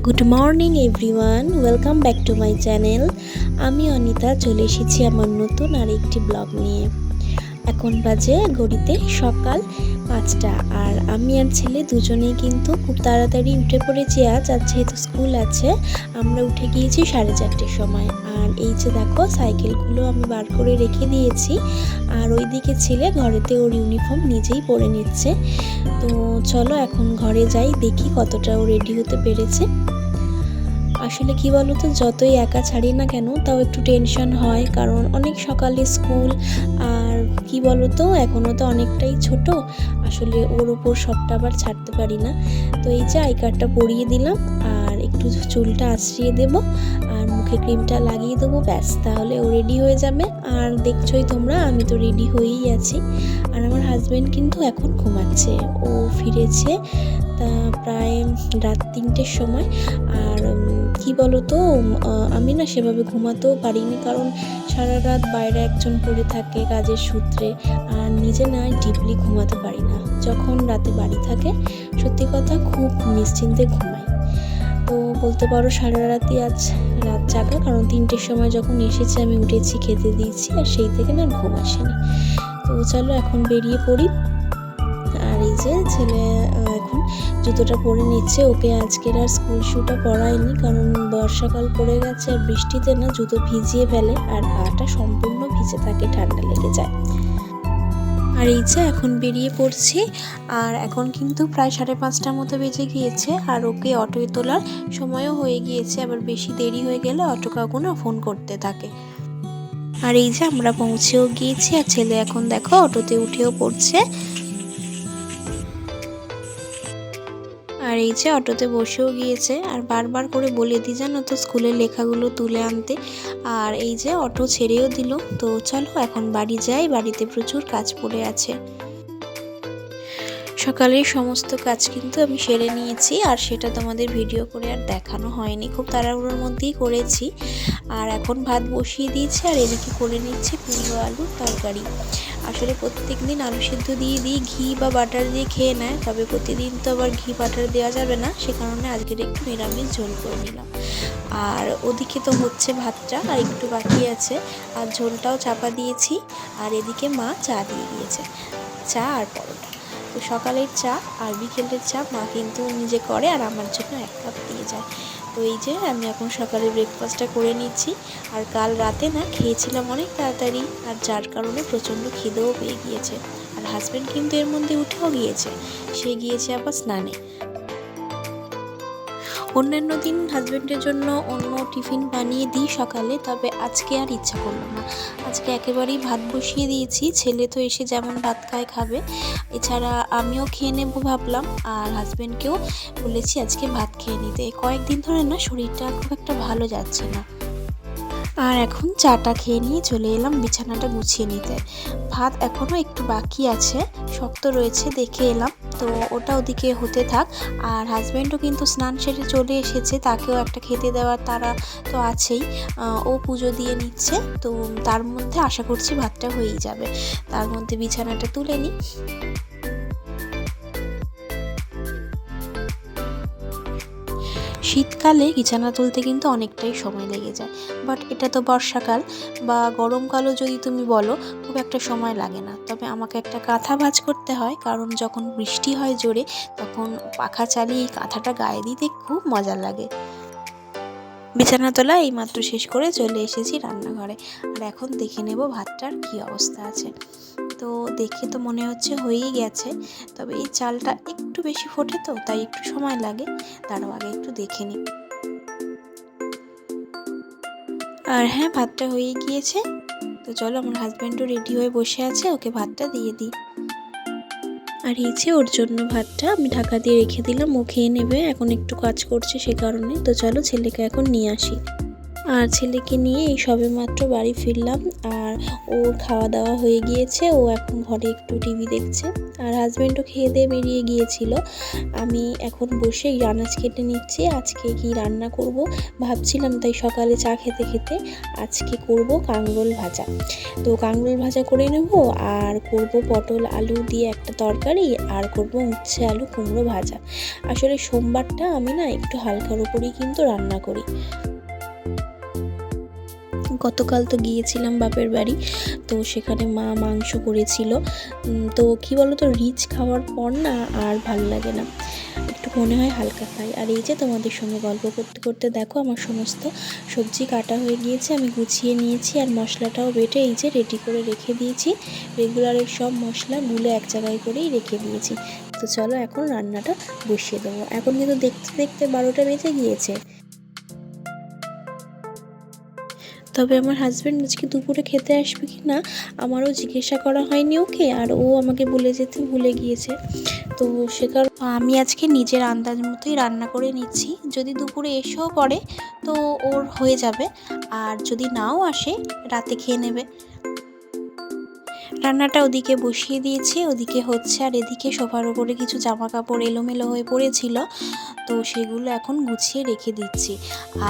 Good morning everyone, welcome back to my channel. আমি অনিতা চলে এসেছি আমার নতুন আরেকটি ব্লগ নিয়ে। এখন বাজে ঘড়িতে সকাল 5টা, আর আমি আর ছেলে দুজনেই কিন্তু খুব তাড়াতাড়ি উঠে পড়েছি। আজ যেহেতু স্কুল আছে, আমরা উঠে গিয়েছি 4:30টার সময়। আর এই যে দেখো, সাইকেলগুলো আমি বার করে রেখে দিয়েছি, আর ওইদিকে ছেলে ঘরেতে ওর ইউনিফর্ম নিজেই পরে নিচ্ছে। তো চলো এখন ঘরে যাই, দেখি কতটা ও রেডি হতে পেরেছে। আসলে কি বলতো, যতই একা ছাড়ি না কেন তাও একটু টেনশন হয়, কারণ অনেক সকালে স্কুল। আর কি বলতো, এখনও তো অনেকটাই ছোট, আসলে ওর ওপর সবটা আবার ছাড়তে পারি না। তো এই যে আই কার্ডটা পরিয়ে দিলাম, আর একটু চুলটা আঁচড়িয়ে দেবো, আর মুখে ক্রিমটা লাগিয়ে দেবো, ব্যাস তাহলে ও রেডি হয়ে যাবে। আর দেখছোই তোমরা, আমি তো রেডি হয়েই আছি। আর আমার হাজব্যান্ড কিন্তু এখন ঘুমাচ্ছে, ও ফিরেছে তা প্রায় রাত 3টের সময়। আর কি বলতো, আমি না সেভাবে ঘুমাতেও পারিনি, কারণ সারা রাত বাইরে একজন পড়ে থাকে কাজের সূত্রে, আর নিজে না ডিপলি ঘুমাতে পারি না। যখন রাতে বাড়ি থাকে সত্যি কথা খুব নিশ্চিন্তে ঘুমাই। তো বলতে পারো সারা রাতই আজ রাত জাগা, কারণ 3টের সময় যখন এসেছে আমি উঠেছি, খেতে দিয়েছি, আর সেই থেকে না ঘুম আসেনি। তো চলো এখন বেরিয়ে পড়ি। আর এই যে ছেলে এখন জুতোটা পরে নিচ্ছে, ওকে আজকের আর স্কুল শুটা পরায়নি, কারণ বর্ষাকাল পড়ে গেছে, আর বৃষ্টিতে না জুতো ভিজিয়ে ফেলে, আর পাটা সম্পূর্ণ ভিজে থাকে, ঠান্ডা লেগে যায়। আর এই যে এখন বেরিয়ে পড়ছি, আর এখন কিন্তু প্রায় 5:30টার মতো বেজে গিয়েছে, আর ওকে অটোয় তোলার সময়ও হয়ে গিয়েছে। আবার বেশি দেরি হয়ে গেলে অটো কাকু না ফোন করতে থাকে। আর এই যে আমরা পৌঁছেও গিয়েছি, আর ছেলে এখন দেখো অটোতে উঠেও পড়ছে। আর এই যে অটোতে বসেও গিয়েছে, আর বারবার করে বলে দিই জানো তো স্কুলের লেখাগুলো তুলে আনতে। আর এই যে অটো ছেড়েও দিল। তো চলো এখন বাড়ি যাই, বাড়িতে প্রচুর কাজ পড়ে আছে। সকালের সমস্ত কাজ কিন্তু আমি সেরে নিয়েছি, আর সেটা তোমাদের ভিডিও করে আর দেখানো হয়নি, খুব তাড়াহুড়োর মধ্যেই করেছি। আর এখন ভাত বসিয়ে দিয়েছি, আর এদিকে করে নিচ্ছি কুমড়ো আলুর তরকারি। আসলে প্রত্যেক দিন আলু সিদ্ধ দিয়ে দিই, ঘি বা বাটার দিয়ে খেয়ে নেয়, তবে প্রতিদিন তো আবার ঘি বাটার দেওয়া যাবে না, সে কারণে আজকের একটু নিরামিষ ঝোল করে নিলাম। আর ওদিকে তো হচ্ছে ভাতটা, আর একটু বাকি আছে, আর ঝোলটাও চাপা দিয়েছি। আর এদিকে মা চা দিয়ে দিয়েছে, চা আর পরোটা। তো সকালের চা আর বিকেলের চা মা কিন্তু নিজে করে, আর আমার জন্য 1 কাপ দিয়ে যায়। তো এই যে আমি এখন সকালে ব্রেকফাস্টটা করে নিচ্ছি। আর কাল রাতে না খেয়েছিলাম অনেক তাড়াতাড়ি, আর যার কারণে প্রচণ্ড খিদেও পেয়ে গিয়েছে। আর হাজব্যান্ড কিন্তু এর মধ্যে উঠেও গিয়েছে, সে গিয়েছে আবার স্নানে। অন্যান্য দিন হাজব্যান্ডের জন্য অন্য টিফিন বানিয়ে দিই সকালে, তবে আজকে আর ইচ্ছা করলো না। আজকে একেবারেই ভাত বসিয়ে দিয়েছি, ছেলে তো এসে যেমন ভাত খাবে, এছাড়া আমিও খেয়ে নেব ভাবলাম, আর হাজব্যান্ডকেও বলেছি আজকে ভাত খেয়ে নিতে। কয়েকদিন ধরে না শরীরটা খুব একটা ভালো যাচ্ছে না। আর এখন চাটা খেয়ে নিয়ে চলে এলাম বিছানাটা গুছিয়ে নিতে। ভাত এখনও একটু বাকি আছে, শক্ত রয়েছে, দেখে এলাম। তো ওটা ওদিকে হতে থাক। আর হাজব্যান্ডও কিন্তু স্নান সেরে চলে এসেছে, তাকেও একটা খেতে দেওয়ার তারা তো আছেই। ও পুজো দিয়ে নিচ্ছে, তো তার মধ্যে আশা করছি ভাতটা হয়েই যাবে। তার মধ্যে বিছানাটা তুলে নিই। শীতকালে বিছানা তুলতে কিন্তু অনেকটাই সময় লেগে যায়, বাট এটা তো বর্ষাকাল বা গরমকালও যদি তুমি বলো, খুব একটা সময় লাগে না। তবে আমাকে একটা কাঁথা ভাঁজ করতে হয়, কারণ যখন বৃষ্টি হয় জোরে, তখন পাখা চালিয়ে এই কাঁথাটা গায়ে দিতে খুব মজা লাগে। বিছানা তোলা এইমাত্র শেষ করে চলে এসেছি রান্নাঘরে, আর এখন দেখে নেব ভাতটার কী অবস্থা আছে। তো দেখে তো মনে হচ্ছে হয়েই গেছে, তবে এই চালটা একটু বেশি ফোটে, তো তাই একটু সময় লাগে। তারও আগে একটু দেখে নিই। আর হ্যাঁ, ভাতটা হয়ে গিয়েছে। তো চলো, আমার হাজব্যান্ডও রেডি হয়ে বসে আছে, ওকে ভাতটা দিয়ে দিই। আর এই যে ওর জন্য ভাতটা আমি ঢাকা দিয়ে রেখে দিলাম, ও খেয়ে নেবে, এখন একটু কাজ করছে সে কারণে। তো চলো ছেলেকে এখন নিয়ে আসি। আর ছেলেকে নিয়ে এই সবেমাত্র বাড়ি ফিরলাম। আর ওর খাওয়া দাওয়া হয়ে গিয়েছে, ও এখন ঘরে একটু টিভি দেখছে। আর হাজব্যান্ডও খেয়ে দিয়ে বেরিয়ে গিয়েছিল। আমি এখন বসে আনাজ কেটে নিচ্ছি। আজকে কি রান্না করব ভাবছিলাম, তাই সকালে চা খেতে খেতে আজকে করব কাঁকরোল ভাজা। তো কাঁকরোল ভাজা করে নেব, আর করব পটল আলু দিয়ে একটা তরকারি, আর করব উচ্ছে আলু কুমড়ো ভাজা। আসলে সোমবারটা আমি না একটু হালকার উপরেই কিন্তু রান্না করি। গতকাল তো গিয়েছিলাম বাপের বাড়ি, তো সেখানে মা মাংস করেছিল। তো কি বলো তো, রিচ খাওয়ার পর না আর ভালো লাগে না, একটু মনে হয় হালকা খাই। আর এই যে তোমাদের সঙ্গে গল্প করতে করতে দেখো আমার সমস্ত সবজি কাটা হয়ে গিয়েছে, আমি গুছিয়ে নিয়েছি। আর মশলাটাও বেটে এই যে রেডি করে রেখে দিয়েছি। রেগুলারের সব মশলা গুলে এক জায়গায় করেই রেখে দিয়েছি। তো চলো এখন রান্নাটা বসিয়ে দেবো। এখন কিন্তু দেখতে দেখতে 12টা বেজে গিয়েছে। তবে আমার হাজব্যান্ড আজকে দুপুরে খেতে আসবে কি না আমারও জিজ্ঞাসা করা হয়নি ওকে, আর ও আমাকে বলে যেতে ভুলে গিয়েছে। তো সে কারণে আমি আজকে নিজের আন্দাজ মতোই রান্না করে নিচ্ছি। যদি দুপুরে এসেও পড়ে তো ওর হয়ে যাবে, আর যদি নাও আসে রাতে খেয়ে নেবে। রান্নাটা ওদিকে বসিয়ে দিয়েছি, ওদিকে হচ্ছে। আর এদিকে সোফার উপরে কিছু জামা কাপড় এলোমেলো হয়ে পড়েছিল, তো সেগুলো এখন গুছিয়ে রেখে দিচ্ছি।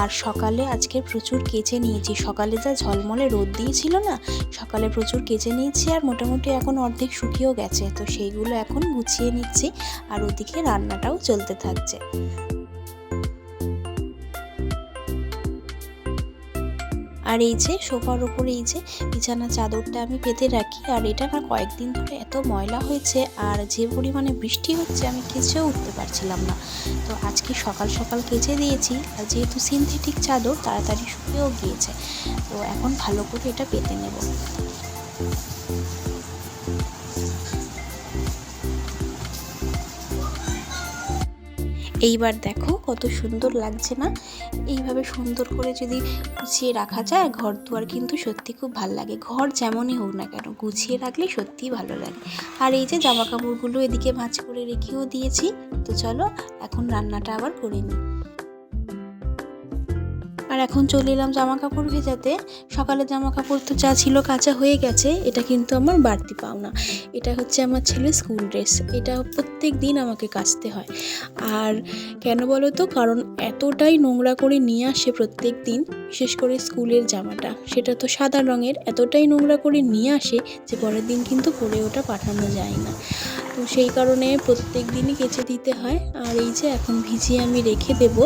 আর সকালে আজকে প্রচুর কেচে নিয়েছি, সকালে যা ঝলমলে রোদ দিয়েছিল না, সকালে প্রচুর কেচে নিয়েছি। আর মোটামুটি এখন অর্ধেক শুকিয়েও গেছে, তো সেইগুলো এখন গুছিয়ে নিচ্ছি। আর ওদিকে রান্নাটাও চলতে থাকছে। আর এই যে সোফার ওপরে এই যে বিছানা চাদরটা আমি পেতে রাখি, আর এটা না কয়েকদিন ধরে এত ময়লা হয়েছে, আর যে পরিমাণে বৃষ্টি হচ্ছে আমি কেচেও উঠতে পারছিলাম না। তো আজকে সকাল সকাল কেচে দিয়েছি, আর যেহেতু সিনথেটিক চাদর তাড়াতাড়ি শুকিয়েও গিয়েছে। তো এখন ভালো করে এটা পেতে নেব। এইবার দেখো কত সুন্দর লাগছে না? এইভাবে সুন্দর করে যদি গুছিয়ে রাখা যায় ঘর দুয়ার, কিন্তু সত্যি খুব ভালো লাগে। ঘর যেমনই হোক না কেন গুছিয়ে রাখলে সত্যিই ভালো লাগে। আর এই যে জামা কাপড়গুলো এদিকে ভাঁজ করে রেখেও দিয়েছি। তো চলো এখন রান্নাটা আবার করে নিই। আর এখন চলে এলাম জামা কাপড় ভেজাতে। সকালে জামা কাপড় তো যা ছিল কাচা হয়ে গেছে, এটা কিন্তু আমার বাড়তি পাওনা। এটা হচ্ছে আমার ছেলের স্কুল ড্রেস, এটা প্রত্যেক দিন আমাকে কাচতে হয়। আর কেন বলো তো, কারণ এতটাই নোংরা করে নিয়ে আসে প্রত্যেক দিন, বিশেষ করে স্কুলের জামাটা, সেটা তো সাদা রঙের, এতটাই নোংরা করে নিয়ে আসে যে পরের দিন কিন্তু পরে ওটা পাঠানো যায় না। তো সেই কারণে প্রত্যেক দিনই কেচে দিতে হয়। আর এই যে এখন ভিজিয়ে আমি রেখে দেবো,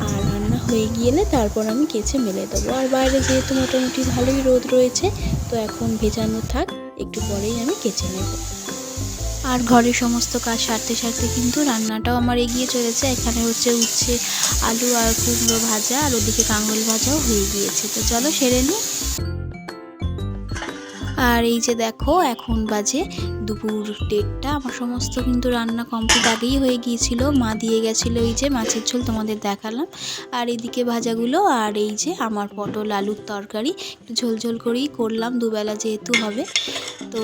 আর রান্না হয়ে গেলে তারপর আমি কেচে মেলে দেবো। আর বাইরে যেহেতু মোটামুটি ভালোই রোদ রয়েছে, তো এখন ভেজানো থাক, একটু পরেই আমি কেচে নেব। আর ঘরের সমস্ত কাজ সারতে সারতে কিন্তু রান্নাটাও আমার এগিয়ে চলেছে। এখানে হচ্ছে উচ্ছে আলু আর কুমড়ো ভাজা, আর ওদিকে কাঁকরোল ভাজাও হয়ে গিয়েছে। তো চলো সেরে নিই। আর এই যে দেখো এখন বাজে দুপুর 1:30, আমার সমস্ত কিন্তু রান্না কমপ্লিট আগেই হয়ে গিয়েছিল। মা দিয়ে গেছিলো এই যে মাছের ঝোল, তোমাদের দেখালাম। আর এইদিকে ভাজাগুলো, আর এই যে আমার পটল আলুর তরকারি একটু ঝোল ঝোল করেই করলাম, দুবেলা যেহেতু হবে। তো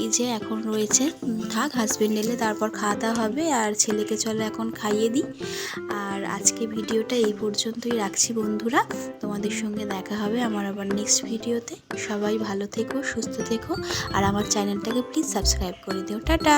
এই যে এখন রয়েছে, থাক হাজবেন্ড এলে তারপর খাওয়া দাওয়া হবে। আর ছেলেকে চলো এখন খাইয়ে দিই। আর আজকে ভিডিওটা এই পর্যন্তই রাখছি বন্ধুরা, তোমাদের সঙ্গে দেখা হবে আমার আবার নেক্সট ভিডিওতে। সবাই ভালো থেকো, সুস্থ থেকো, আর আমার চ্যানেলটাকে প্লিজ সাবস্ক্রাইব করে দিও। টাটা।